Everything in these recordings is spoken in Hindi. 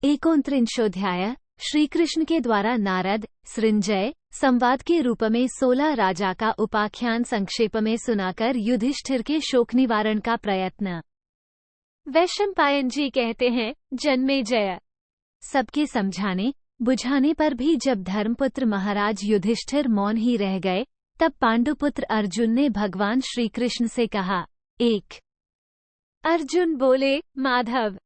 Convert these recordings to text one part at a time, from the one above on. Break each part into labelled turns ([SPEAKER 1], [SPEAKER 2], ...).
[SPEAKER 1] एकोनत्रिंशोऽध्याय श्रीकृष्ण के द्वारा नारद सृंजय संवाद के रूप में 16 राजा का उपाख्यान संक्षेप में सुनाकर युधिष्ठिर के शोक निवारण का प्रयत्न। वैशंपायन जी कहते हैं, जन्मेजय, सबके समझाने बुझाने पर भी जब धर्मपुत्र महाराज युधिष्ठिर मौन ही रह गए, तब पांडुपुत्र अर्जुन ने भगवान श्रीकृष्ण से कहा। 1 अर्जुन बोले, माधव,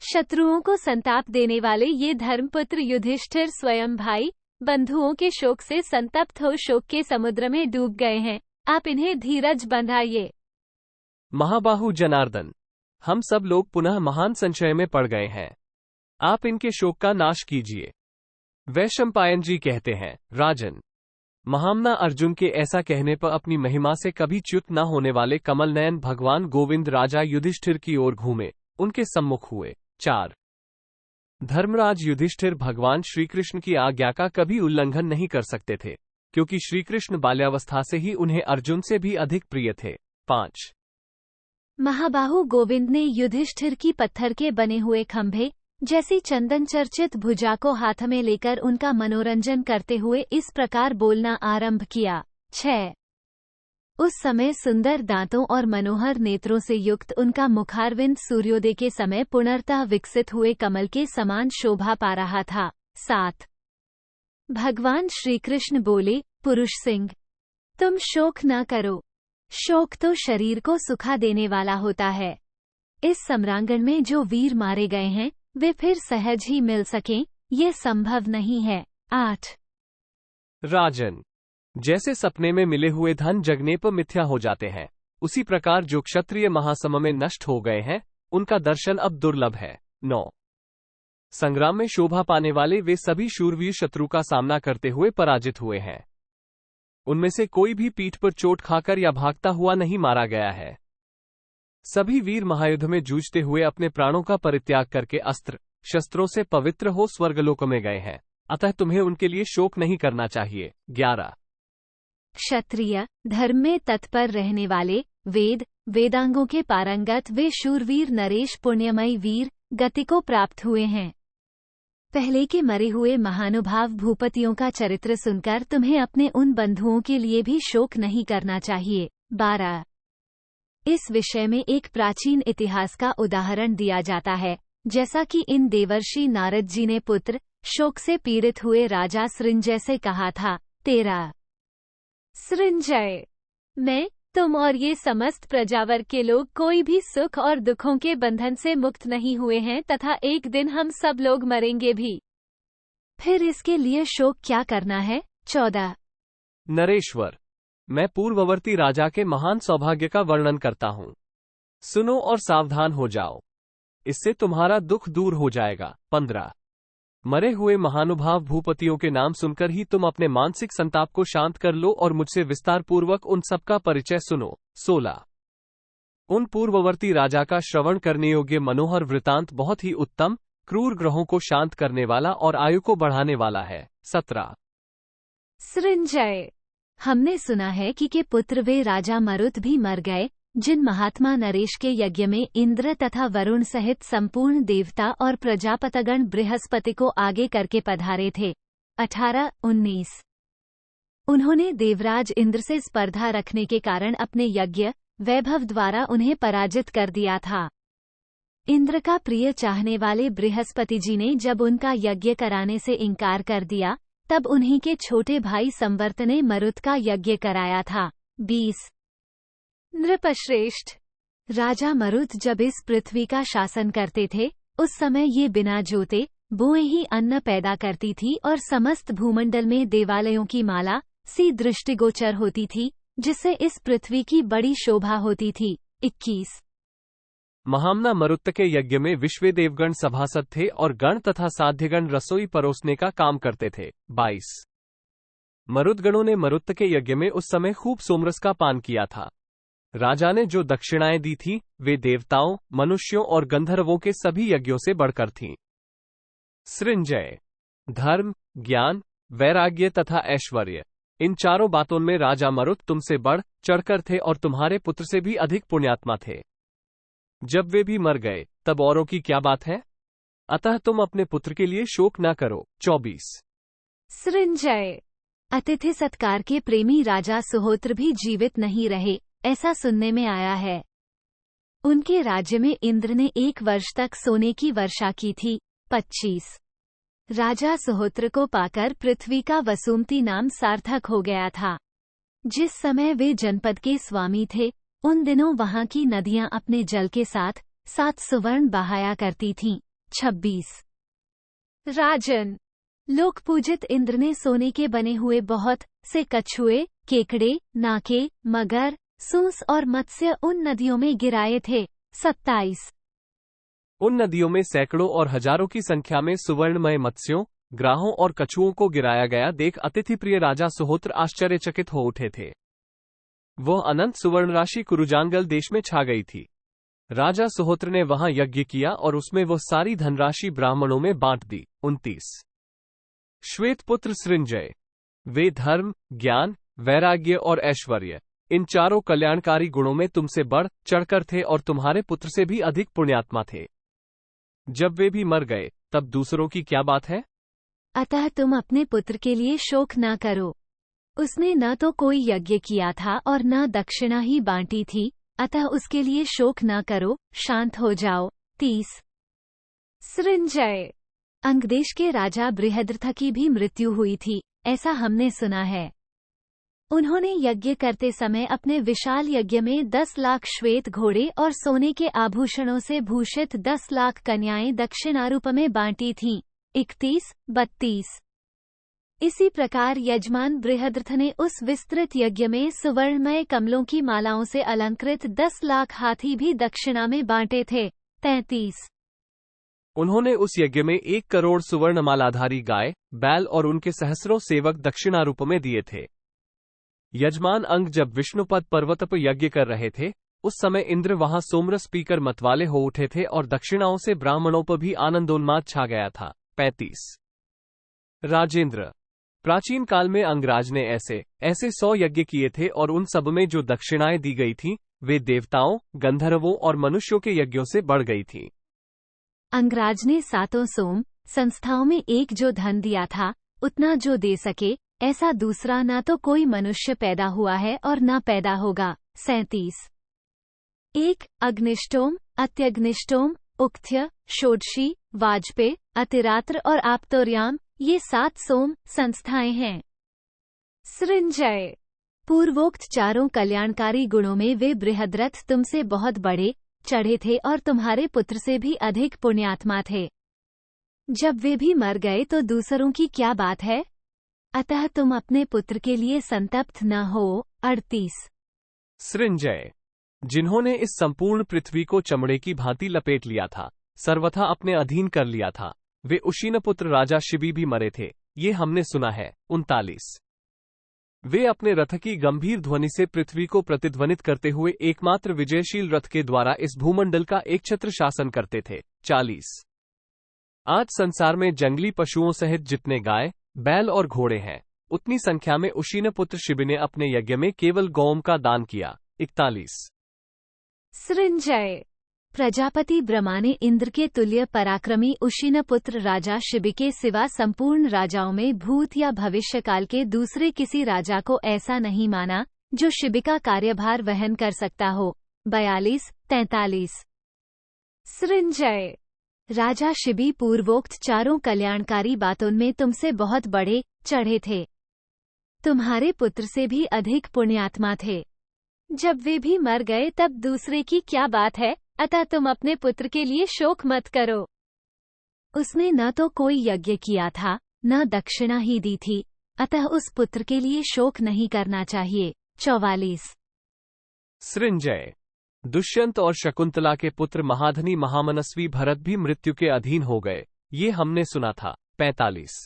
[SPEAKER 1] शत्रुओं को संताप देने वाले ये धर्मपुत्र युधिष्ठिर स्वयं भाई बंधुओं के शोक से संतप्त हो शोक के समुद्र में डूब गए हैं। आप इन्हें धीरज बंधाइए।
[SPEAKER 2] महाबाहु जनार्दन, हम सब लोग पुनः महान संशय में पड़ गए हैं। आप इनके शोक का नाश कीजिए। वैशंपायन जी कहते हैं, राजन, महामना अर्जुन के ऐसा कहने पर अपनी महिमा से कभी च्युत न होने वाले कमल नयन भगवान गोविंद राजा युधिष्ठिर की ओर घूमे, उनके सम्मुख हुए। 4 धर्मराज युधिष्ठिर भगवान श्रीकृष्ण की आज्ञा का कभी उल्लंघन नहीं कर सकते थे, क्योंकि श्रीकृष्ण बाल्यावस्था से ही उन्हें अर्जुन से भी अधिक प्रिय थे। 5
[SPEAKER 1] महाबाहु गोविंद ने युधिष्ठिर की पत्थर के बने हुए खंभे जैसी चंदन चर्चित भुजा को हाथ में लेकर उनका मनोरंजन करते हुए इस प्रकार बोलना आरंभ किया। 6 उस समय सुंदर दांतों और मनोहर नेत्रों से युक्त उनका मुखारविंद सूर्योदय के समय पुनर्तः विकसित हुए कमल के समान शोभा पा रहा था। 7 भगवान श्रीकृष्ण बोले, पुरुष सिंह, तुम शोक न करो। शोक तो शरीर को सुखा देने वाला होता है। इस सम्रांगण में जो वीर मारे गए हैं वे फिर सहज ही मिल सकें, ये संभव नहीं है। 8
[SPEAKER 2] राजन, जैसे सपने में मिले हुए धन जगने पर मिथ्या हो जाते हैं, उसी प्रकार जो क्षत्रिय महासम में नष्ट हो गए हैं उनका दर्शन अब दुर्लभ है। 9 संग्राम में शोभा पाने वाले वे सभी शूरवीर शत्रु का सामना करते हुए पराजित हुए हैं। उनमें से कोई भी पीठ पर चोट खाकर या भागता हुआ नहीं मारा गया है। सभी वीर महायुद्ध में जूझते हुए अपने प्राणों का परित्याग करके अस्त्र शस्त्रों से पवित्र हो स्वर्गलोक में गए हैं, अतः तुम्हें उनके लिए शोक नहीं करना चाहिए। 11
[SPEAKER 1] क्षत्रिय धर्म में तत्पर रहने वाले वेद वेदांगों के पारंगत वे शूरवीर नरेश पुण्यमयी वीर गति को प्राप्त हुए हैं। पहले के मरे हुए महानुभाव भूपतियों का चरित्र सुनकर तुम्हें अपने उन बंधुओं के लिए भी शोक नहीं करना चाहिए। 12 इस विषय में एक प्राचीन इतिहास का उदाहरण दिया जाता है, जैसा कि इन देवर्षि नारद जी ने पुत्र शोक से पीड़ित हुए राजा सृंजय से कहा था। 13 सृंजय, मैं, तुम और ये समस्त प्रजावर के लोग कोई भी सुख और दुखों के बंधन से मुक्त नहीं हुए हैं तथा एक दिन हम सब लोग मरेंगे भी। फिर इसके लिए शोक क्या करना है। 14
[SPEAKER 2] नरेश्वर, मैं पूर्ववर्ती राजा के महान सौभाग्य का वर्णन करता हूँ। सुनो और सावधान हो जाओ, इससे तुम्हारा दुख दूर हो जाएगा। 15 मरे हुए महानुभाव भूपतियों के नाम सुनकर ही तुम अपने मानसिक संताप को शांत कर लो और मुझसे विस्तार पूर्वक उन सबका परिचय सुनो। 16 उन पूर्ववर्ती राजा का श्रवण करने योग्य मनोहर वृतांत बहुत ही उत्तम, क्रूर ग्रहों को शांत करने वाला और आयु को बढ़ाने वाला है। 17
[SPEAKER 1] सृंजय, हमने सुना है कि के पुत्र वे राजा मरुत भी मर गए, जिन महात्मा नरेश के यज्ञ में इंद्र तथा वरुण सहित संपूर्ण देवता और प्रजापतगण बृहस्पति को आगे करके पधारे थे। 18-19 उन्होंने देवराज इंद्र से स्पर्धा रखने के कारण अपने यज्ञ वैभव द्वारा उन्हें पराजित कर दिया था। इंद्र का प्रिय चाहने वाले बृहस्पति जी ने जब उनका यज्ञ कराने से इनकार कर दिया, तब उन्हीं के छोटे भाई संवर्त ने मरुत का यज्ञ कराया था। 20 नृपश्रेष्ठ, राजा मरुत जब इस पृथ्वी का शासन करते थे, उस समय ये बिना जोते बोए ही अन्न पैदा करती थी और समस्त भूमंडल में देवालयों की माला सी दृष्टिगोचर होती थी, जिससे इस पृथ्वी की बड़ी शोभा होती थी। 21
[SPEAKER 2] महामना मरुत के यज्ञ में विश्वे देवगण सभासद थे और गण तथा साध्यगण रसोई परोसने का काम करते थे। 22 मरुदगणों ने मरुत के यज्ञ में उस समय खूब सोमरस का पान किया था। राजा ने जो दक्षिणाएं दी थी वे देवताओं, मनुष्यों और गंधर्वों के सभी यज्ञों से बढ़कर थीं। सृंजय, धर्म, ज्ञान, वैराग्य तथा ऐश्वर्य, इन चारों बातों में राजा मरुत तुमसे बढ़ चढ़कर थे और तुम्हारे पुत्र से भी अधिक पुण्यात्मा थे। जब वे भी मर गए तब औरों की क्या बात है। अतः तुम अपने पुत्र के लिए शोक न करो। 24।
[SPEAKER 1] सृंजय। अतिथि सत्कार के प्रेमी राजा सुहोत्र भी जीवित नहीं रहे, ऐसा सुनने में आया है। उनके राज्य में इंद्र ने 1 वर्ष तक सोने की वर्षा की थी। 25। राजा सुहोत्र को पाकर पृथ्वी का वसुमती नाम सार्थक हो गया था। जिस समय वे जनपद के स्वामी थे, उन दिनों वहां की नदियां अपने जल के साथ 7 सुवर्ण बहाया करती थीं। 26। राजन। लोक पूजित इंद्र ने सोने के बने हुए बहुत से कछुए, केकड़े, नाके, मगर, सूंस और मत्स्य उन नदियों में गिराए थे। 27।
[SPEAKER 2] उन नदियों में सैकड़ों और हजारों की संख्या में सुवर्णमय मत्स्यों, ग्राहों और कछुओं को गिराया गया देख अतिथि प्रिय राजा सुहोत्र आश्चर्यचकित हो उठे थे। वह अनंत सुवर्ण राशि कुरुजांगल देश में छा गई थी। राजा सुहोत्र ने वहां यज्ञ किया और उसमें वह सारी धनराशि ब्राह्मणों में बांट दी। 29। श्वेतपुत्र सृंजय। वे धर्म, ज्ञान, वैराग्य और ऐश्वर्य, इन चारों कल्याणकारी गुणों में तुमसे बढ़ चढ़कर थे और तुम्हारे पुत्र से भी अधिक पुण्यात्मा थे। जब वे भी मर गए तब दूसरों की क्या बात है?
[SPEAKER 1] अतः तुम अपने पुत्र के लिए शोक न करो। उसने न तो कोई यज्ञ किया था और न दक्षिणा ही बांटी थी, अतः उसके लिए शोक न करो, शांत हो जाओ। 30। सृंजय। अंगदेश के राजा बृहद्रथ की भी मृत्यु हुई थी, ऐसा हमने सुना है। उन्होंने यज्ञ करते समय अपने विशाल यज्ञ में 10 लाख श्वेत घोड़े और सोने के आभूषणों से भूषित 10 लाख कन्याएं दक्षिणारूप में बांटी थीं। 31, 32। इसी प्रकार यजमान बृहद्रथ ने उस विस्तृत यज्ञ में सुवर्णमय कमलों की मालाओं से अलंकृत 10 लाख हाथी भी दक्षिणा में बांटे थे। 33।
[SPEAKER 2] उन्होंने उस यज्ञ में 1 करोड़ सुवर्णमालाधारी गाय, बैल और उनके सहस्रों सेवक दक्षिणारूप में दिए थे। यजमान अंग जब विष्णुपद पर्वत पर यज्ञ कर रहे थे, उस समय इंद्र वहां सोमरस पीकर मतवाले हो उठे थे और दक्षिणाओं से ब्राह्मणों पर भी आनंदोन्माद छा गया था। 35। राजेंद्र। प्राचीन काल में अंगराज ने ऐसे 100 यज्ञ किए थे और उन सब में जो दक्षिणाएं दी गई थीं, वे देवताओं, गंधर्वों और मनुष्यों के यज्ञों से बढ़ गई थीं।
[SPEAKER 1] अंगराज ने 7 सोम संस्थाओं में एक जो धन दिया था, उतना जो दे सके, ऐसा दूसरा न तो कोई मनुष्य पैदा हुआ है और न पैदा होगा। 37। 1 अग्निष्टोम, अत्यग्निष्टोम, उक्थ्य, षोडशी, वाजपेय, अतिरात्र और आप्तोर्याम, ये 7 सोम संस्थाएं हैं। सृंजय। पूर्वोक्त चारों कल्याणकारी गुणों में वे बृहद्रथ तुमसे बहुत बड़े चढ़े थे और तुम्हारे पुत्र से भी अधिक पुण्यात्मा थे। जब वे भी मर गए तो दूसरों की क्या बात है? अतः तुम अपने पुत्र के लिए संतप्त न हो। 38।
[SPEAKER 2] सृंजय। जिन्होंने इस संपूर्ण पृथ्वी को चमड़े की भांति लपेट लिया था, सर्वथा अपने अधीन कर लिया था, वे उशीनपुत्र राजा शिबी भी मरे थे, ये हमने सुना है। 39। वे अपने रथ की गंभीर ध्वनि से पृथ्वी को प्रतिध्वनित करते हुए एकमात्र विजयशील रथ के द्वारा इस भूमंडल का एकछत्र शासन करते थे। 40। आज संसार में जंगली पशुओं सहित जितने गाय, बैल और घोड़े हैं, उतनी संख्या में उशीनपुत्र शिबी ने अपने यज्ञ में केवल गौम का दान किया। 41।
[SPEAKER 1] सृंजय। प्रजापति ब्रह्मा ने इंद्र के तुल्य पराक्रमी उशीनपुत्र राजा शिबी के सिवा संपूर्ण राजाओं में भूत या भविष्यकाल के दूसरे किसी राजा को ऐसा नहीं माना जो शिबी का कार्यभार वहन कर सकता हो। 42, 43। सृंजय। राजा शिबी पूर्वोक्त चारों कल्याणकारी बातों में तुमसे बहुत बड़े चढ़े थे। तुम्हारे पुत्र से भी अधिक पुण्यात्मा थे। जब वे भी मर गए तब दूसरे की क्या बात है? अतः तुम अपने पुत्र के लिए शोक मत करो। उसने न तो कोई यज्ञ किया था, न दक्षिणा ही दी थी, अतः उस पुत्र के लिए शोक नहीं करना चाहिए। 44।
[SPEAKER 2] सृंजय। दुष्यंत और शकुंतला के पुत्र महाधनी महामनस्वी भरत भी मृत्यु के अधीन हो गए, ये हमने सुना था। 45।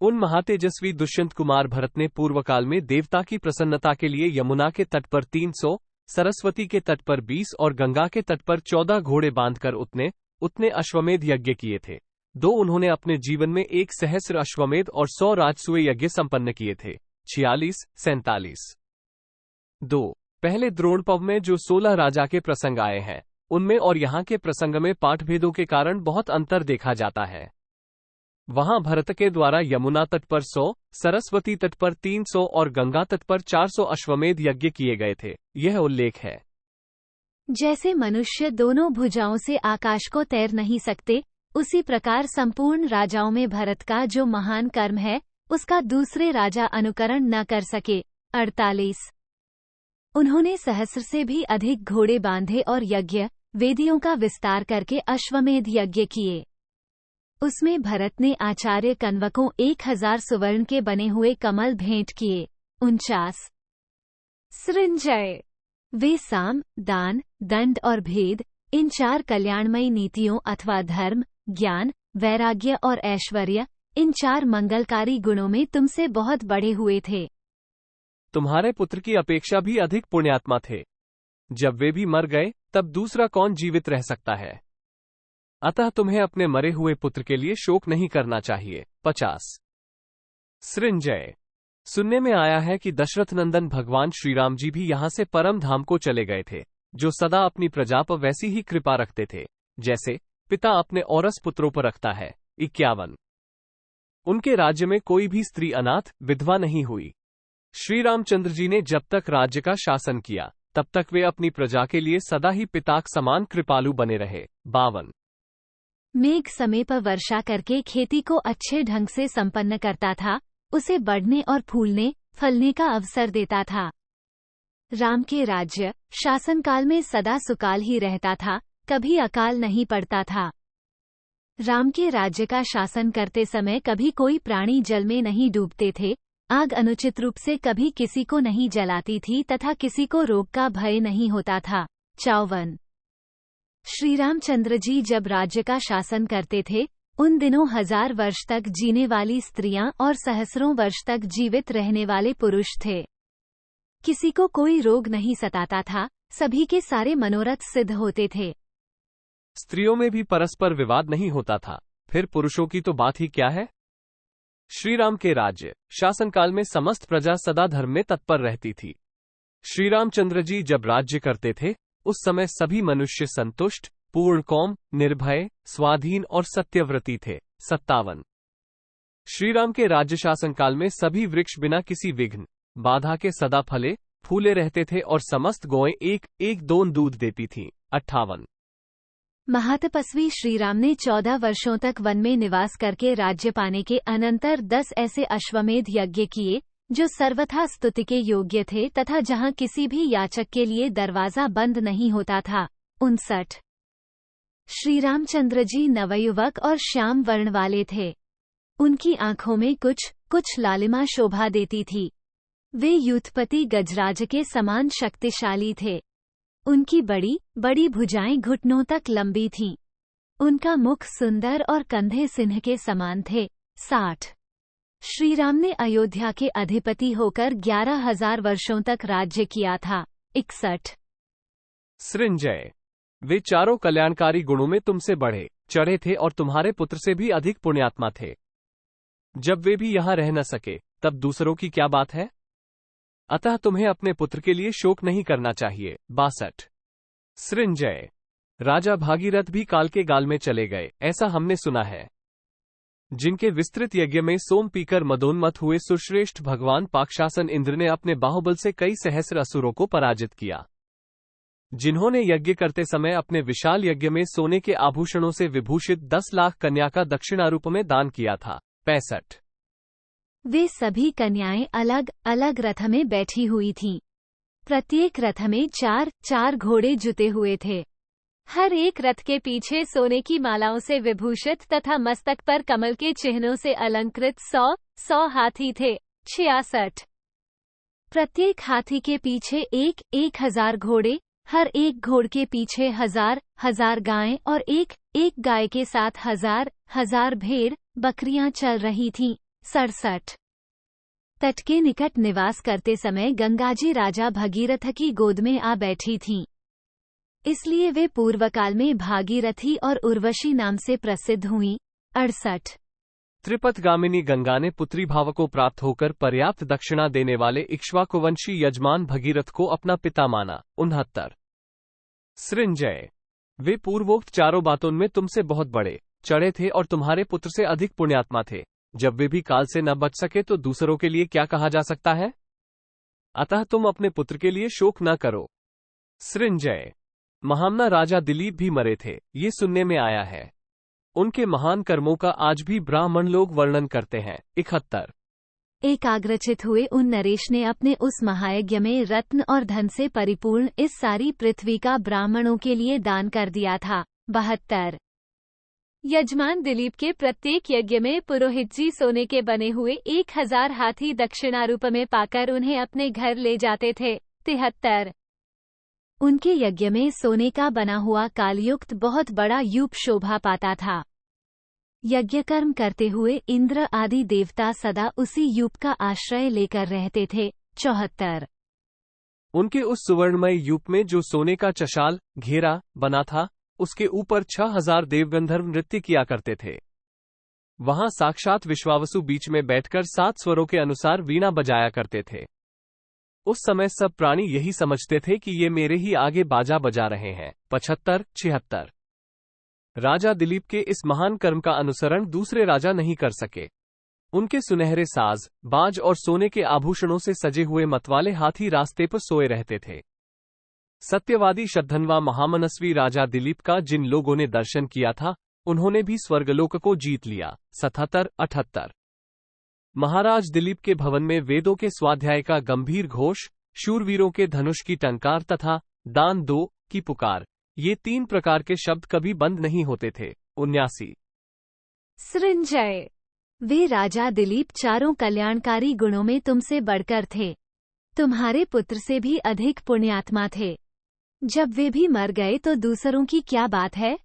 [SPEAKER 2] उन महातेजस्वी दुष्यंत कुमार भरत ने पूर्वकाल में देवता की प्रसन्नता के लिए यमुना के तट पर 300, सरस्वती के तट पर 20 और गंगा के तट पर 14 घोड़े बांधकर उतने अश्वमेध यज्ञ किए थे। 2 उन्होंने अपने जीवन में 1 सहस्र अश्वमेध और 100 राजसूय यज्ञ संपन्न किए थे। 46, 47। 2 पहले द्रोणपर्व में जो 16 राजा के प्रसंग आए हैं, उनमें और यहाँ के प्रसंग में पाठभेदों के कारण बहुत अंतर देखा जाता है। वहां भरत के द्वारा यमुना तट पर 100, सरस्वती तट पर 300 और गंगा तट पर 400 अश्वमेध यज्ञ किए गए थे, यह उल्लेख है।
[SPEAKER 1] जैसे मनुष्य दोनों भुजाओं से आकाश को तैर नहीं सकते, उसी प्रकार संपूर्ण राजाओं में भरत का जो महान कर्म है, उसका दूसरे राजा अनुकरण न कर सके। 48 उन्होंने सहस्र से भी अधिक घोड़े बांधे और यज्ञ वेदियों का विस्तार करके अश्वमेध यज्ञ किए। उसमें भरत ने आचार्य कण्वकों 1000 सुवर्ण के बने हुए कमल भेंट किए। 49 सृंजय वे साम, दान, दंड और भेद, इन 4 कल्याणमयी नीतियों अथवा धर्म, ज्ञान, वैराग्य और ऐश्वर्य, इन 4 मंगलकारी गुणों में तुमसे बहुत बढ़े हुए थे।
[SPEAKER 2] तुम्हारे पुत्र की अपेक्षा भी अधिक पुण्यात्मा थे। जब वे भी मर गए तब दूसरा कौन जीवित रह सकता है? अतः तुम्हें अपने मरे हुए पुत्र के लिए शोक नहीं करना चाहिए। 50 सृंजय सुनने में आया है कि दशरथ नंदन भगवान श्रीराम जी भी यहाँ से परम धाम को चले गए थे, जो सदा अपनी प्रजा पर वैसी ही कृपा रखते थे जैसे पिता अपने औरस पुत्रों पर रखता है। 51 उनके राज्य में कोई भी स्त्री अनाथ विधवा नहीं हुई। श्री रामचंद्र जी ने जब तक राज्य का शासन किया तब तक वे अपनी प्रजा के लिए सदा ही पिताक समान कृपालु बने रहे। 52
[SPEAKER 1] मेघ समय पर वर्षा करके खेती को अच्छे ढंग से संपन्न करता था, उसे बढ़ने और फूलने फलने का अवसर देता था। राम के राज्य शासनकाल में सदा सुकाल ही रहता था, कभी अकाल नहीं पड़ता था। राम के राज्य का शासन करते समय कभी कोई प्राणी जल में नहीं डूबते थे, आग अनुचित रूप से कभी किसी को नहीं जलाती थी तथा किसी को रोग का भय नहीं होता था। 54 श्री रामचंद्र जी जब राज्य का शासन करते थे, उन दिनों 1000 वर्ष तक जीने वाली स्त्रियां और सहस्रों वर्ष तक जीवित रहने वाले पुरुष थे। किसी को कोई रोग नहीं सताता था, सभी के सारे मनोरथ सिद्ध होते थे।
[SPEAKER 2] स्त्रियों में भी परस्पर विवाद नहीं होता था, फिर पुरुषों की तो बात ही क्या है। श्री राम के राज्य शासनकाल में समस्त प्रजा सदा धर्म में तत्पर रहती थी। श्री रामचंद्र जी जब राज्य करते थे उस समय सभी मनुष्य संतुष्ट, पूर्णकौम, निर्भय, स्वाधीन और सत्यव्रती थे। 57 श्रीराम के राज्य शासनकाल में सभी वृक्ष बिना किसी विघ्न बाधा के सदा फले फूले रहते थे और समस्त गौएं एक एक दोन दूध देती थीं। 58
[SPEAKER 1] महातपस्वी श्रीराम ने 14 वर्षों तक वन में निवास करके राज्य पाने के अनंतर 10 ऐसे अश्वमेध यज्ञ किए जो सर्वथा स्तुति के योग्य थे तथा जहां किसी भी याचक के लिए दरवाजा बंद नहीं होता था। 59 श्री रामचंद्र जी नवयुवक और श्याम वर्ण वाले थे। उनकी आंखों में कुछ लालिमा शोभा देती थी। वे यूथपति गजराज के समान शक्तिशाली थे। उनकी बड़ी बड़ी भुजाएं घुटनों तक लंबी थीं। उनका मुख सुंदर और कंधे सिंह के समान थे। 60 श्रीराम ने अयोध्या के अधिपति होकर 11,000 वर्षों तक राज्य किया था। 61
[SPEAKER 2] सृंजय वे चारों कल्याणकारी गुणों में तुमसे बढ़े चढ़े थे और तुम्हारे पुत्र से भी अधिक पुण्यात्मा थे। जब वे भी यहाँ रह न सके तब दूसरों की क्या बात है? अतः तुम्हें अपने पुत्र के लिए शोक नहीं करना चाहिए। 62 सृंजय राजा भागीरथ भी काल के गाल में चले गए, ऐसा हमने सुना है। जिनके विस्तृत यज्ञ में सोम पीकर मदोन्मत्त हुए सुश्रेष्ठ भगवान पाकशासन इंद्र ने अपने बाहुबल से कई सहस्र असुरों को पराजित किया। जिन्होंने यज्ञ करते समय अपने विशाल यज्ञ में सोने के आभूषणों से विभूषित 10 लाख कन्या का दक्षिणारूप में दान किया था। 65
[SPEAKER 1] वे सभी कन्याएं अलग अलग रथ में बैठी हुई थीं। प्रत्येक रथ में 4 घोड़े जुते हुए थे। हर एक रथ के पीछे सोने की मालाओं से विभूषित तथा मस्तक पर कमल के चिन्हों से अलंकृत 100 हाथी थे। 66 प्रत्येक हाथी के पीछे 1,000 घोड़े, हर एक घोड़ के पीछे 1,000 गायें और एक गाय के साथ 1,000 भेड़ बकरियां चल रही थीं। 67 तट के निकट निवास करते समय गंगाजी राजा भगीरथ की गोद में आ बैठी थीं। इसलिए वे पूर्वकाल में भागीरथी और उर्वशी नाम से प्रसिद्ध हुईं। 68
[SPEAKER 2] त्रिपथगामिनी गंगा ने पुत्री भाव को प्राप्त होकर पर्याप्त दक्षिणा देने वाले इक्ष्वाकुवंशी यजमान भगीरथ को अपना पिता माना। 69 सृंजय वे पूर्वोक्त चारों बातों में तुमसे बहुत बड़े चढ़े थे और तुम्हारे पुत्र से अधिक पुण्यात्मा थे। जब वे भी काल से न बच सके तो दूसरों के लिए क्या कहा जा सकता है? अतः तुम अपने पुत्र के लिए शोक न करो। सृंजय। महामना राजा दिलीप भी मरे थे, ये सुनने में आया है। उनके महान कर्मों का आज भी ब्राह्मण लोग वर्णन करते हैं। 71।
[SPEAKER 1] एकाग्रचित हुए उन नरेश ने अपने उस महायज्ञ में रत्न और धन से परिपूर्ण इस सारी पृथ्वी का ब्राह्मणों के लिए दान कर दिया था। 72। यजमान दिलीप के प्रत्येक यज्ञ में पुरोहित जी सोने के बने हुए 1000 हाथी दक्षिणा रूप में पाकर उन्हें अपने घर ले जाते थे। 73। उनके यज्ञ में सोने का बना हुआ कालयुक्त बहुत बड़ा यूप शोभा पाता था। यज्ञ कर्म करते हुए इंद्र आदि देवता सदा उसी यूप का आश्रय लेकर रहते थे। 74।
[SPEAKER 2] उनके उस सुवर्णमय यूप में जो सोने का चशाल घेरा बना था, उसके ऊपर 6000 देवगंधर्व नृत्य किया करते थे। वहां साक्षात विश्वावसु बीच में बैठकर 7 स्वरों के अनुसार वीणा बजाया करते थे। उस समय सब प्राणी यही समझते थे कि ये मेरे ही आगे बाजा बजा रहे हैं। 75, 76। राजा दिलीप के इस महान कर्म का अनुसरण दूसरे राजा नहीं कर सके। उनके सुनहरे साज, बाज और सोने के आभूषणों से सजे हुए मतवाले हाथी रास्ते पर सोए रहते थे। सत्यवादी श्रद्धनवा महामनस्वी राजा दिलीप का जिन लोगों ने दर्शन किया था, उन्होंने भी स्वर्गलोक को जीत लिया। 77, 78। महाराज दिलीप के भवन में वेदों के स्वाध्याय का गंभीर घोष, शूरवीरों के धनुष की टंकार तथा दान दो की पुकार, ये 3 प्रकार के शब्द कभी बंद नहीं होते थे। 79।
[SPEAKER 1] सृंजय। वे राजा दिलीप चारों कल्याणकारी गुणों में तुमसे बढ़कर थे। तुम्हारे पुत्र से भी अधिक पुण्यात्मा थे। जब वे भी मर गए तो दूसरों की क्या बात है?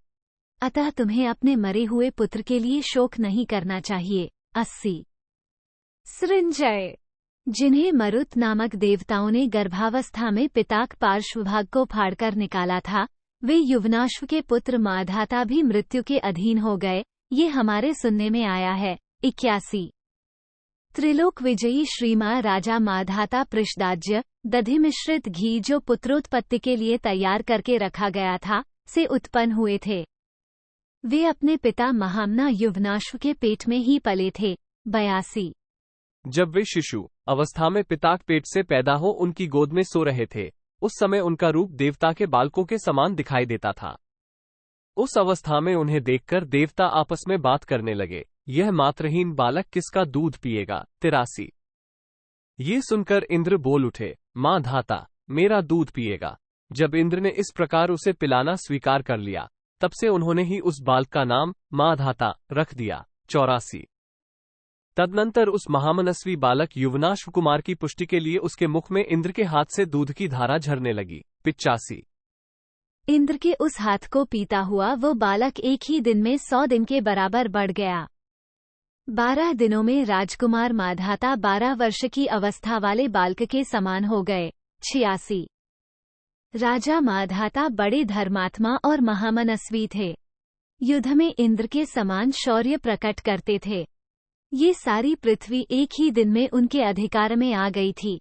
[SPEAKER 1] अतः तुम्हें अपने मरे हुए पुत्र के लिए शोक नहीं करना चाहिए। 80। सृंजय। जिन्हें मरुत नामक देवताओं ने गर्भावस्था में पिताक पार्श्वभाग को फाड़कर निकाला था, वे युवनाश्व के पुत्र माधाता भी मृत्यु के अधीन हो गए, ये हमारे सुनने में आया है। 81। त्रिलोक विजयी श्रीमा राजा माधाता पृषदाज्य, दधि मिश्रित घी जो पुत्रोत्पत्ति के लिए तैयार करके रखा गया था, से उत्पन्न हुए थे। वे अपने पिता महामना युवनाश्व के पेट में ही पले थे। 82।
[SPEAKER 2] जब वे शिशु अवस्था में पिताक पेट से पैदा हो उनकी गोद में सो रहे थे, उस समय उनका रूप देवता के बालकों के समान दिखाई देता था। उस अवस्था में उन्हें देखकर देवता आपस में बात करने लगे, यह मात्रहीन बालक किसका दूध पिएगा। 83। ये सुनकर इंद्र बोल उठे, मां धाता मेरा दूध पिएगा। जब इंद्र ने इस प्रकार उसे पिलाना स्वीकार कर लिया, तब से उन्होंने ही उस बालक का नाम मां धाता रख दिया। 84। तदनंतर उस महामनस्वी बालक युवनाश्व कुमार की पुष्टि के लिए उसके मुख में इंद्र के हाथ से दूध की धारा झरने लगी। 85।
[SPEAKER 1] इंद्र के उस हाथ को पीता हुआ वो बालक एक ही दिन में 100 दिन के बराबर बढ़ गया। 12 दिनों में राजकुमार माधाता 12 वर्ष की अवस्था वाले बालक के समान हो गए। 86। राजा माधाता बड़े धर्मात्मा और महामनस्वी थे। युद्ध में इंद्र के समान शौर्य प्रकट करते थे। ये सारी पृथ्वी एक ही दिन में उनके अधिकार में आ गई थी।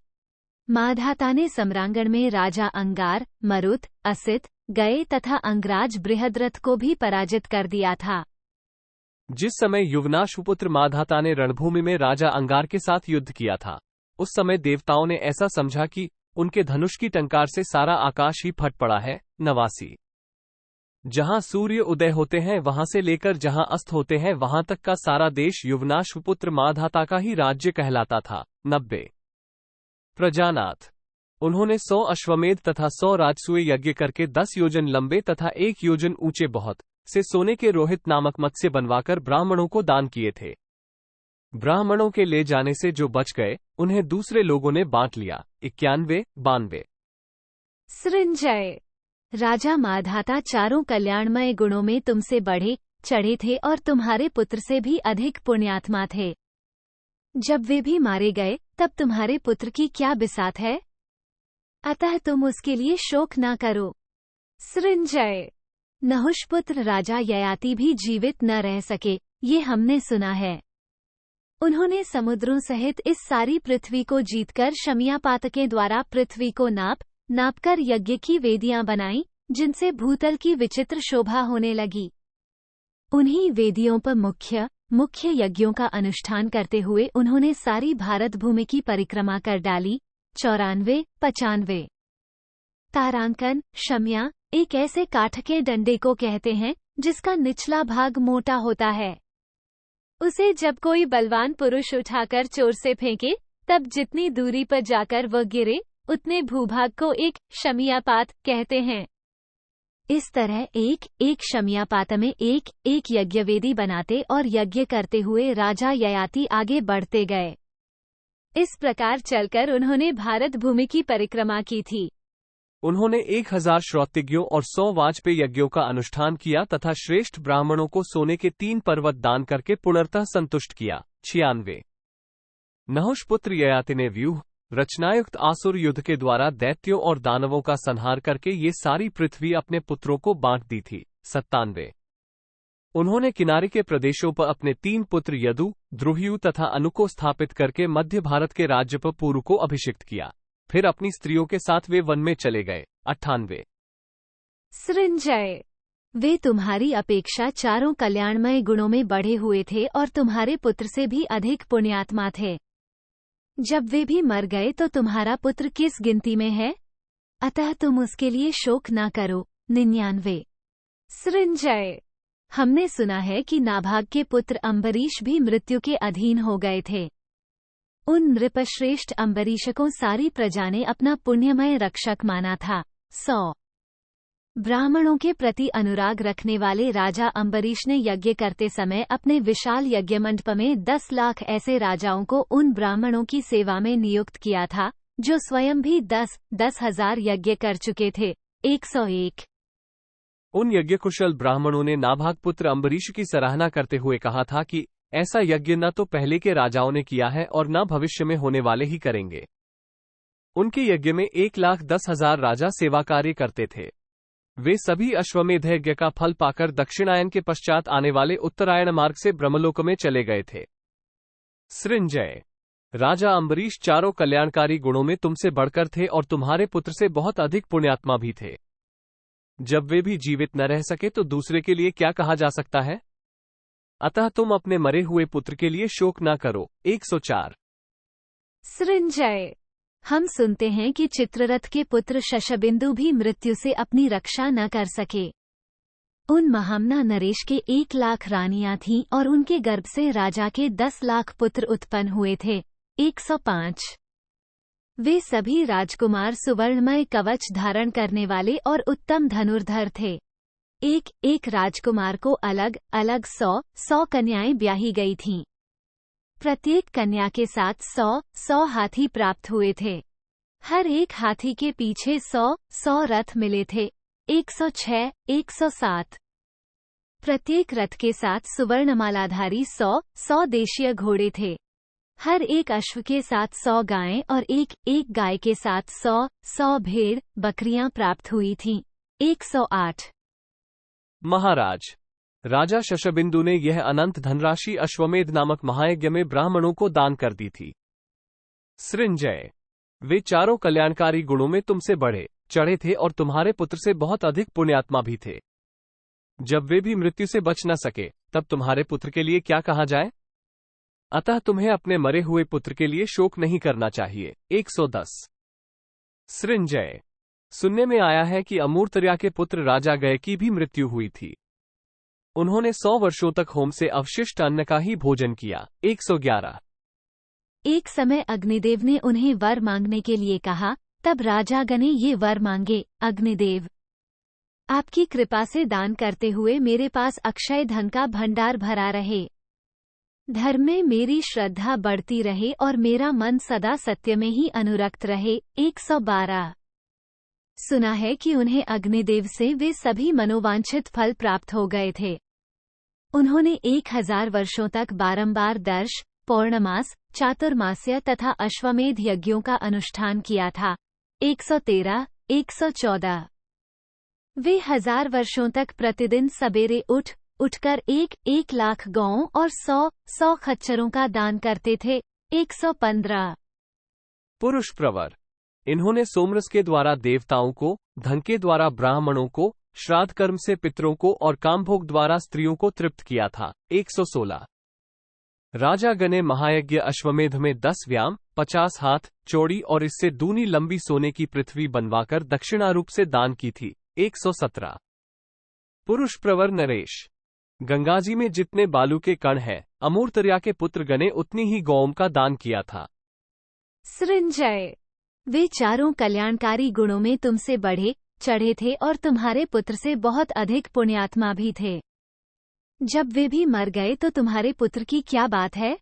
[SPEAKER 1] माधाता ने सम्रांगण में राजा अंगार, मरुत, असित, गए तथा अंगराज बृहद्रथ को भी पराजित कर दिया था।
[SPEAKER 2] जिस समय युवनाश्वपुत्र माधाता ने रणभूमि में राजा अंगार के साथ युद्ध किया था, उस समय देवताओं ने ऐसा समझा कि उनके धनुष की टंकार से सारा आकाश ही फट पड़ा है। 89। जहां सूर्य उदय होते हैं वहां से लेकर जहां अस्त होते हैं वहां तक का सारा देश युवनाश्वपुत्र माधाता का ही राज्य कहलाता था। 90। प्रजानाथ। उन्होंने 100 अश्वमेध तथा 100 राजसूय यज्ञ करके 10 योजन लंबे तथा 1 योजन ऊंचे बहुत से सोने के रोहित नामक मत्स्य बनवाकर ब्राह्मणों को दान किए थे। ब्राह्मणों के ले जाने से जो बच गए उन्हें दूसरे लोगों ने बांट लिया। 91, 92।
[SPEAKER 1] सृंजय। राजा माधाता चारों कल्याणमय गुणों में तुमसे बढ़े चढ़े थे और तुम्हारे पुत्र से भी अधिक पुण्यात्मा थे। जब वे भी मारे गए तब तुम्हारे पुत्र की क्या बिसात है? अतः तुम उसके लिए शोक न करो। सृंजय। नहुषपुत्र राजा ययाति भी जीवित न रह सके, ये हमने सुना है। उन्होंने समुद्रों सहित इस सारी पृथ्वी को जीतकर शमियापात के द्वारा पृथ्वी को नापकर यज्ञ की वेदियां बनाई जिनसे भूतल की विचित्र शोभा होने लगी। उन्हीं वेदियों पर मुख्य यज्ञों का अनुष्ठान करते हुए उन्होंने सारी भारत भूमि की परिक्रमा कर डाली। 94, 95। तारांकन, शम्या, एक ऐसे काठ के डंडे को कहते हैं जिसका निचला भाग मोटा होता है। उसे जब कोई बलवान पुरुष उठाकर जोर से फेंके, तब जितनी दूरी पर जाकर वह गिरे, उतने भूभाग को एक शमियापात कहते हैं। इस तरह एक शमियापात में एक यज्ञवेदी बनाते और यज्ञ करते हुए राजा ययाति आगे बढ़ते गए। इस प्रकार चलकर उन्होंने भारत भूमि की परिक्रमा की थी।
[SPEAKER 2] उन्होंने 1000 श्रौतयज्ञों और 100 वाजपेय यज्ञों का अनुष्ठान किया तथा श्रेष्ठ ब्राह्मणों को सोने के 3 पर्वत दान करके पूर्णतः संतुष्ट किया। 96। नहुष पुत्र ययाति ने व्यूह रचनायुक्त आसुर युद्ध के द्वारा दैत्यों और दानवों का संहार करके ये सारी पृथ्वी अपने पुत्रों को बांट दी थी। 97। उन्होंने किनारे के प्रदेशों पर अपने 3 पुत्र यदु, द्रुह्यु तथा अनु को स्थापित करके मध्य भारत के राज्य पर पुरु को अभिषिक्त किया। फिर अपनी स्त्रियों के साथ वे वन में चले गए। 98।
[SPEAKER 1] सृंजय, वे तुम्हारी अपेक्षा चारों कल्याणमय गुणों में बढ़े हुए थे और तुम्हारे पुत्र से भी अधिक पुण्यात्मा थे। जब वे भी मर गए तो तुम्हारा पुत्र किस गिनती में है? अतः तुम उसके लिए शोक न करो। 99। सृंजय, हमने सुना है कि नाभाग के पुत्र अम्बरीश भी मृत्यु के अधीन हो गए थे। उन नृपश्रेष्ठ अम्बरीश को सारी प्रजा ने अपना पुण्यमय रक्षक माना था। 100। ब्राह्मणों के प्रति अनुराग रखने वाले राजा अम्बरीश ने यज्ञ करते समय अपने विशाल यज्ञमंडप में 10 लाख ऐसे राजाओं को उन ब्राह्मणों की सेवा में नियुक्त किया था, जो स्वयं भी 10,000 यज्ञ कर चुके थे। 101।
[SPEAKER 2] उन यज्ञकुशल ब्राह्मणों ने नाभाग पुत्र अम्बरीश की सराहना करते हुए कहा था कि ऐसा यज्ञ न तो पहले के राजाओं ने किया है और न भविष्य में होने वाले ही करेंगे। उनके यज्ञ में 1,10,000 राजा सेवा कार्य करते थे। वे सभी अश्वमेध यज्ञ का फल पाकर दक्षिणायन के पश्चात आने वाले उत्तरायण मार्ग से ब्रह्मलोक में चले गए थे। सृंजय, राजा अम्बरीश चारों कल्याणकारी गुणों में तुमसे बढ़कर थे और तुम्हारे पुत्र से बहुत अधिक पुण्यात्मा भी थे। जब वे भी जीवित न रह सके तो दूसरे के लिए क्या कहा जा सकता है? अतः तुम अपने मरे हुए पुत्र के लिए शोक न करो। 104।
[SPEAKER 1] सृंजय, हम सुनते हैं कि चित्ररथ के पुत्र शशबिंदु भी मृत्यु से अपनी रक्षा न कर सके। उन महामना नरेश के 1 लाख रानियां थीं और उनके गर्भ से राजा के 10 लाख पुत्र उत्पन्न हुए थे। 105। वे सभी राजकुमार सुवर्णमय कवच धारण करने वाले और उत्तम धनुर्धर थे। एक राजकुमार को अलग अलग 100 कन्याएं ब्याही गई थीं। प्रत्येक कन्या के साथ 100 हाथी प्राप्त हुए थे। हर एक हाथी के पीछे 100 रथ मिले थे। 106, 107। प्रत्येक रथ के साथ सुवर्णमालाधारी 100 देशीय घोड़े थे। हर एक अश्व के साथ 100 गायें और एक गाय के साथ 100 भेड़ बकरियां प्राप्त हुई थीं। 108।
[SPEAKER 2] महाराज, राजा शशबिंदु ने यह अनंत धनराशि अश्वमेध नामक महायज्ञ में ब्राह्मणों को दान कर दी थी। सृंजय, वे चारों कल्याणकारी गुणों में तुमसे बढ़े चढ़े थे और तुम्हारे पुत्र से बहुत अधिक पुण्यात्मा भी थे। जब वे भी मृत्यु से बच न सके तब तुम्हारे पुत्र के लिए क्या कहा जाए? अतः तुम्हें अपने मरे हुए पुत्र के लिए शोक नहीं करना चाहिए। 110। सृंजय, सुनने में आया है कि अमूर्तर्या के पुत्र राजा गय की भी मृत्यु हुई थी। उन्होंने 100 वर्षों तक होम से अवशिष्ट अन्न का ही भोजन किया। 111।
[SPEAKER 1] एक समय अग्निदेव ने उन्हें वर मांगने के लिए कहा, तब राजा गण ने ये वर मांगे। अग्निदेव, आपकी कृपा से दान करते हुए मेरे पास अक्षय धन का भंडार भरा रहे, धर्म में मेरी श्रद्धा बढ़ती रहे और मेरा मन सदा सत्य में ही अनुरक्त रहे। 112। सुना है कि उन्हें अग्निदेव से वे सभी मनोवांछित फल प्राप्त हो गए थे। उन्होंने 1000 वर्षों तक बारंबार दर्श, पौर्णमास, चातुर्मास्य तथा अश्वमेध यज्ञों का अनुष्ठान किया था। 113, 114। वे 1000 वर्षों तक प्रतिदिन सबेरे उठकर 1 लाख गौओं और 100 खच्चरों का दान करते थे। 115।
[SPEAKER 2] पुरुष प्रवर, इन्होंने सोमरस के द्वारा देवताओं को, धन के द्वारा ब्राह्मणों को, श्राद्ध कर्म से पितरों को और कामभोग द्वारा स्त्रियों को तृप्त किया था। 116 राजा गणे महायज्ञ अश्वमेध में 10 व्याम 50 हाथ चौड़ी और इससे दूनी लंबी सोने की पृथ्वी बनवाकर दक्षिणारूप से दान की थी। 117 पुरुष प्रवर नरेश, गंगाजी में जितने बालू के कण हैं, अमूर्तर्या के पुत्र गणे उतनी ही गौम का दान किया था।
[SPEAKER 1] सृंजय, वे चारों कल्याणकारी गुणों में तुमसे बढ़े चढ़े थे और तुम्हारे पुत्र से बहुत अधिक पुण्यात्मा भी थे। जब वे भी मर गए तो तुम्हारे पुत्र की क्या बात है?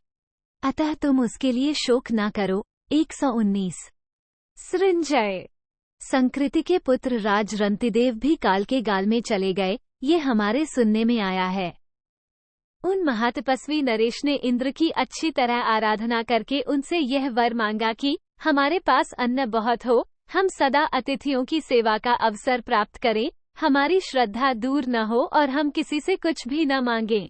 [SPEAKER 1] अतः तुम उसके लिए शोक न करो। 119 सृंजय, संकृति के पुत्र राज रंतिदेव भी काल के गाल में चले गए, ये हमारे सुनने में आया है। उन महातपस्वी नरेश ने इंद्र की अच्छी तरह आराधना करके उनसे यह वर मांगा कि हमारे पास अन्न बहुत हो, हम सदा अतिथियों की सेवा का अवसर प्राप्त करें, हमारी श्रद्धा दूर न हो और हम किसी से कुछ भी न मांगें।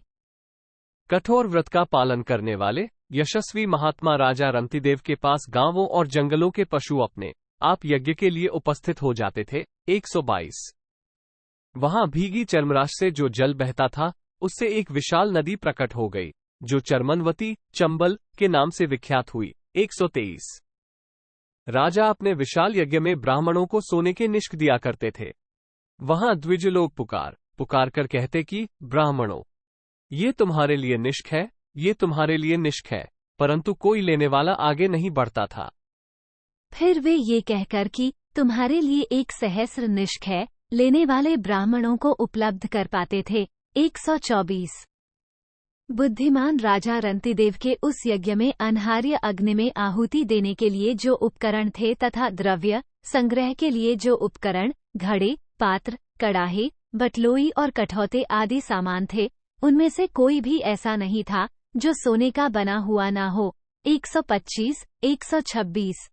[SPEAKER 2] कठोर व्रत का पालन करने वाले यशस्वी महात्मा राजा रंतिदेव के पास गांवों और जंगलों के पशु अपने आप यज्ञ के लिए उपस्थित हो जाते थे। 122 वहां भीगी चर्मराश से जो जल बहता था, उससे एक विशाल नदी प्रकट हो गई, जो चर्मनवती चंबल के नाम से विख्यात हुई। 123 राजा अपने विशाल यज्ञ में ब्राह्मणों को सोने के निष्क दिया करते थे। वहां द्विज लोग पुकार कर कहते कि ब्राह्मणों, ये तुम्हारे लिए निष्क है, ये तुम्हारे लिए निष्क है, परंतु कोई लेने वाला आगे नहीं बढ़ता था।
[SPEAKER 1] फिर वे ये कहकर कि तुम्हारे लिए 1 सहस्र निष्क है, लेने वाले ब्राह्मणों को उपलब्ध कर पाते थे। 124 बुद्धिमान राजा रंतिदेव के उस यज्ञ में अनहार्य अग्नि में आहुति देने के लिए जो उपकरण थे तथा द्रव्य संग्रह के लिए जो उपकरण, घड़े, पात्र, कड़ाहे, बटलोई और कठौते आदि सामान थे, उनमें से कोई भी ऐसा नहीं था जो सोने का बना हुआ न हो। 125 126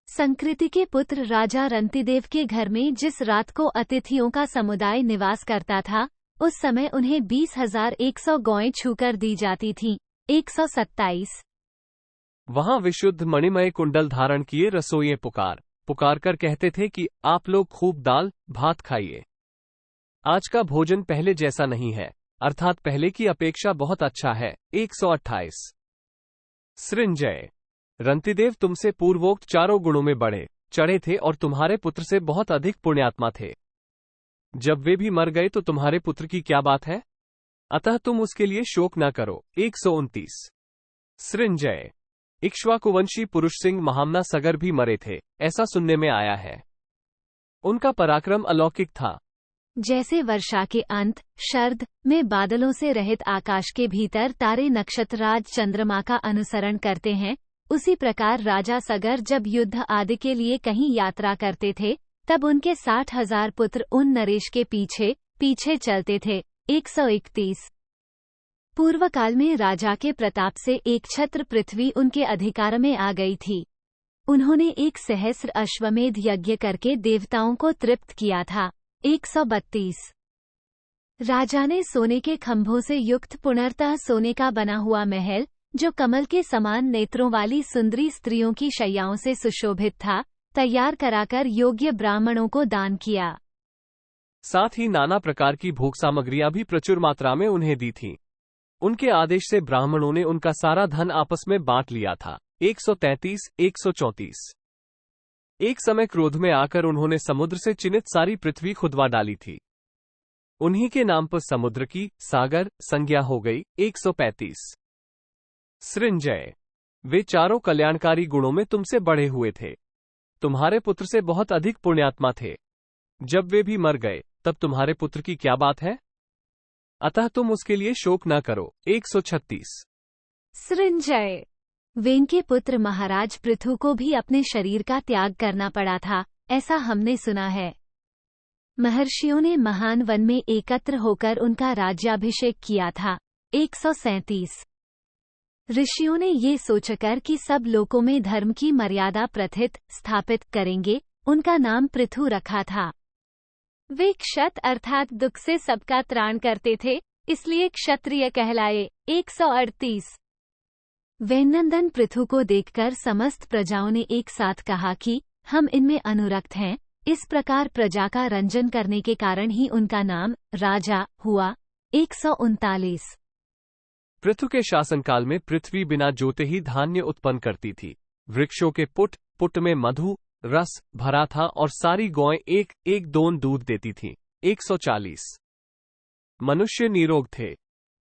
[SPEAKER 1] संकृति के पुत्र राजा रंतिदेव के घर में जिस रात को अतिथियों का समुदाय निवास करता था, उस समय उन्हें 20,100 गौएं छूकर दी जाती थीं। 127
[SPEAKER 2] वहां विशुद्ध मणिमय कुंडल धारण किए रसोइये पुकार कर कहते थे कि आप लोग खूब दाल भात खाइए। आज का भोजन पहले जैसा नहीं है, अर्थात पहले की अपेक्षा बहुत अच्छा है। 128 सृंजय, रंतिदेव तुमसे पूर्वोक्त चारों गुणों में बढ़े चढ़े थे और तुम्हारे पुत्र से बहुत अधिक पुण्यात्मा थे। जब वे भी मर गए तो तुम्हारे पुत्र की क्या बात है? अतः तुम उसके लिए शोक न करो। 129 सृंजय, इक्ष्वाकुवंशी पुरुष सिंह महामना सगर भी मरे थे, ऐसा सुनने में आया है। उनका पराक्रम अलौकिक था।
[SPEAKER 1] जैसे वर्षा के अंत शरद में बादलों से रहित आकाश के भीतर तारे नक्षत्रराज चंद्रमा का अनुसरण करते हैं, उसी प्रकार राजा सगर जब युद्ध आदि के लिए कहीं यात्रा करते थे, तब उनके 60,000 पुत्र उन नरेश के पीछे पीछे चलते थे। 131 पूर्व काल में राजा के प्रताप से एक छत्र पृथ्वी उनके अधिकार में आ गई थी। उन्होंने 1 सहस्र अश्वमेध यज्ञ करके देवताओं को तृप्त किया था। 132 राजा ने सोने के खंभों से युक्त पुनर्तः सोने का बना हुआ महल, जो कमल के समान नेत्रों वाली सुंदरी स्त्रियों की शैयाओं से सुशोभित था, तैयार कराकर योग्य ब्राह्मणों को दान किया।
[SPEAKER 2] साथ ही नाना प्रकार की भोग सामग्रियां भी प्रचुर मात्रा में उन्हें दी थीं। उनके आदेश से ब्राह्मणों ने उनका सारा धन आपस में बांट लिया था। 133 134 एक समय क्रोध में आकर उन्होंने समुद्र से चिन्हित सारी पृथ्वी खुदवा डाली थी। उन्हीं के नाम पर समुद्र की सागर संज्ञा हो गई। 135 सृंजय, वे चारों कल्याणकारी गुणों में तुमसे बढ़े हुए थे। तुम्हारे पुत्र से बहुत अधिक पुण्यात्मा थे। जब वे भी मर गए तब तुम्हारे पुत्र की क्या बात है? अतः तुम उसके लिए शोक न करो। 136
[SPEAKER 1] सृंजय, वेन के पुत्र महाराज पृथु को भी अपने शरीर का त्याग करना पड़ा था, ऐसा हमने सुना है। महर्षियों ने महान वन में एकत्र होकर उनका राज्याभिषेक किया था। 137 ऋषियों ने ये सोचकर कि सब लोकों में धर्म की मर्यादा प्रथित स्थापित करेंगे, उनका नाम पृथु रखा था। वे क्षत अर्थात दुख से सबका त्राण करते थे, इसलिए क्षत्रिय कहलाए। 138 वैनंदन पृथु को देखकर समस्त प्रजाओं ने एक साथ कहा कि हम इनमें अनुरक्त हैं। इस प्रकार प्रजा का रंजन करने के कारण ही उनका नाम राजा हुआ। 139।
[SPEAKER 2] पृथु के शासनकाल में पृथ्वी बिना जोते ही धान्य उत्पन्न करती थी। वृक्षों के पुट में मधु रस भरा था और सारी गौएं एक एक दोन दूध देती थीं। 140। मनुष्य निरोग थे।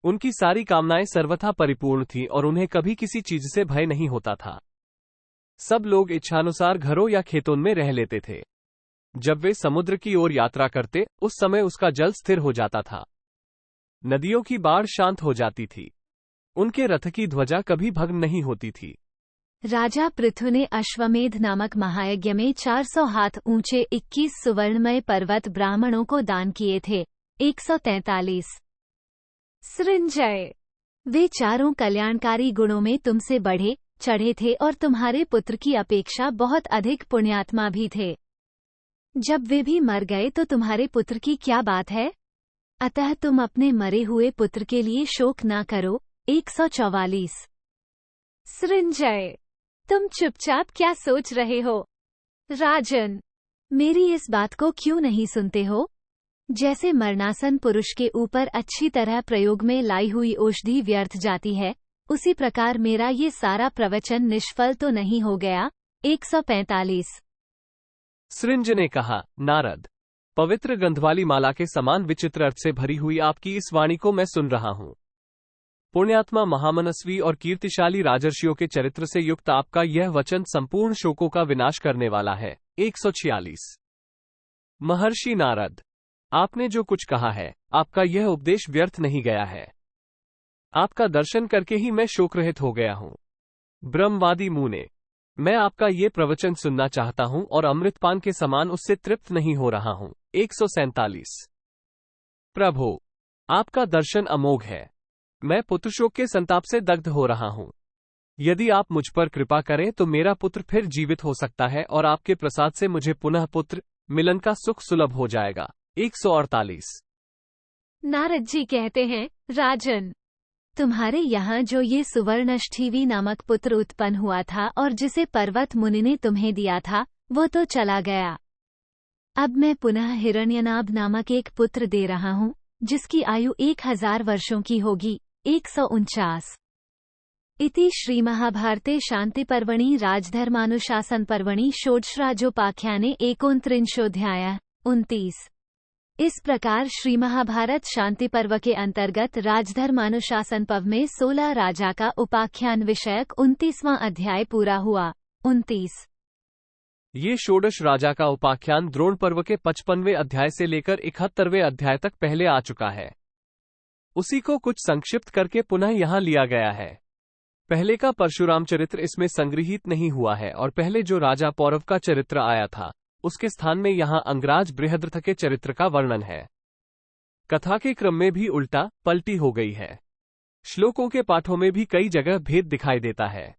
[SPEAKER 2] उनकी सारी कामनाएं सर्वथा परिपूर्ण थीं और उन्हें कभी किसी चीज से भय नहीं होता था। सब लोग इच्छानुसार घरों या खेतों में रह लेते थे। जब वे समुद्र की ओर यात्रा करते उस समय उसका जल स्थिर हो जाता था। नदियों की बाढ़ शांत हो जाती थी। उनके रथ की ध्वजा कभी भग्न नहीं होती थी।
[SPEAKER 1] राजा पृथु ने अश्वमेध नामक महायज्ञ में 400 हाथ ऊंचे 21 सुवर्णमय पर्वत ब्राह्मणों को दान किए थे। 143। सृंजय। वे चारों कल्याणकारी गुणों में तुमसे बढ़े चढ़े थे और तुम्हारे पुत्र की अपेक्षा बहुत अधिक पुण्यात्मा भी थे। जब वे भी मर गए तो तुम्हारे पुत्र की क्या बात है? अतः तुम अपने मरे हुए पुत्र के लिए शोक न करो। 144। सृंजय। तुम चुपचाप क्या सोच रहे हो? राजन, मेरी इस बात को क्यों नहीं सुनते हो? जैसे मरणासन पुरुष के ऊपर अच्छी तरह प्रयोग में लाई हुई औषधि व्यर्थ जाती है, उसी प्रकार मेरा ये सारा प्रवचन निष्फल तो नहीं हो गया। 145।
[SPEAKER 2] सृंज ने कहा, नारद, पवित्र गंधवाली माला के समान विचित्र अर्थ से भरी हुई आपकी इस वाणी को मैं सुन रहा हूं। पुण्यात्मा महामनस्वी और कीर्तिशाली राजर्षियों के चरित्र से युक्त आपका यह वचन संपूर्ण शोकों का विनाश करने वाला है। 146। महर्षि नारद, आपने जो कुछ कहा है, आपका यह उपदेश व्यर्थ नहीं गया है। आपका दर्शन करके ही मैं शोकरहित हो गया हूं। ब्रह्मवादी मुने, मैं आपका ये प्रवचन सुनना चाहता हूं और अमृतपान के समान उससे तृप्त नहीं हो रहा हूं। 147। प्रभो, आपका दर्शन अमोघ है। मैं पुत्रशोक के संताप से दग्ध हो रहा हूं। यदि आप मुझ पर कृपा करें तो मेरा पुत्र फिर जीवित हो सकता है और आपके प्रसाद से मुझे पुनः पुत्र मिलन का सुख सुलभ हो जाएगा। 148।
[SPEAKER 1] नारद जी कहते हैं, राजन, तुम्हारे यहाँ जो ये सुवर्णष्ठीवी नामक पुत्र उत्पन्न हुआ था और जिसे पर्वत मुनि ने तुम्हें दिया था, वो तो चला गया। अब मैं पुनः हिरण्यनाभ नामक एक पुत्र दे रहा हूँ, जिसकी आयु 1000 वर्षों की होगी। 149। इति श्रीमहाभारते शान्तिपर्वणि राजधर्मानुशासनपर्वणि षोडशराजोपाख्याने 39 29। इस प्रकार श्री महाभारत शांति पर्व के अंतर्गत राजधर्मानुशासन पर्व में 16 राजा का उपाख्यान विषयक 29वां अध्याय पूरा हुआ। 29।
[SPEAKER 2] ये षोडश राजा का उपाख्यान द्रोण पर्व के 55वें अध्याय से लेकर 71वें अध्याय तक पहले आ चुका है। उसी को कुछ संक्षिप्त करके पुनः यहाँ लिया गया है। पहले का परशुराम चरित्र इसमें संग्रहित नहीं हुआ है और पहले जो राजा पौरव का चरित्र आया था, उसके स्थान में यहाँ अंगराज बृहद्रथ के चरित्र का वर्णन है। कथा के क्रम में भी उल्टा पलटी हो गई है। श्लोकों के पाठों में भी कई जगह भेद दिखाई देता है।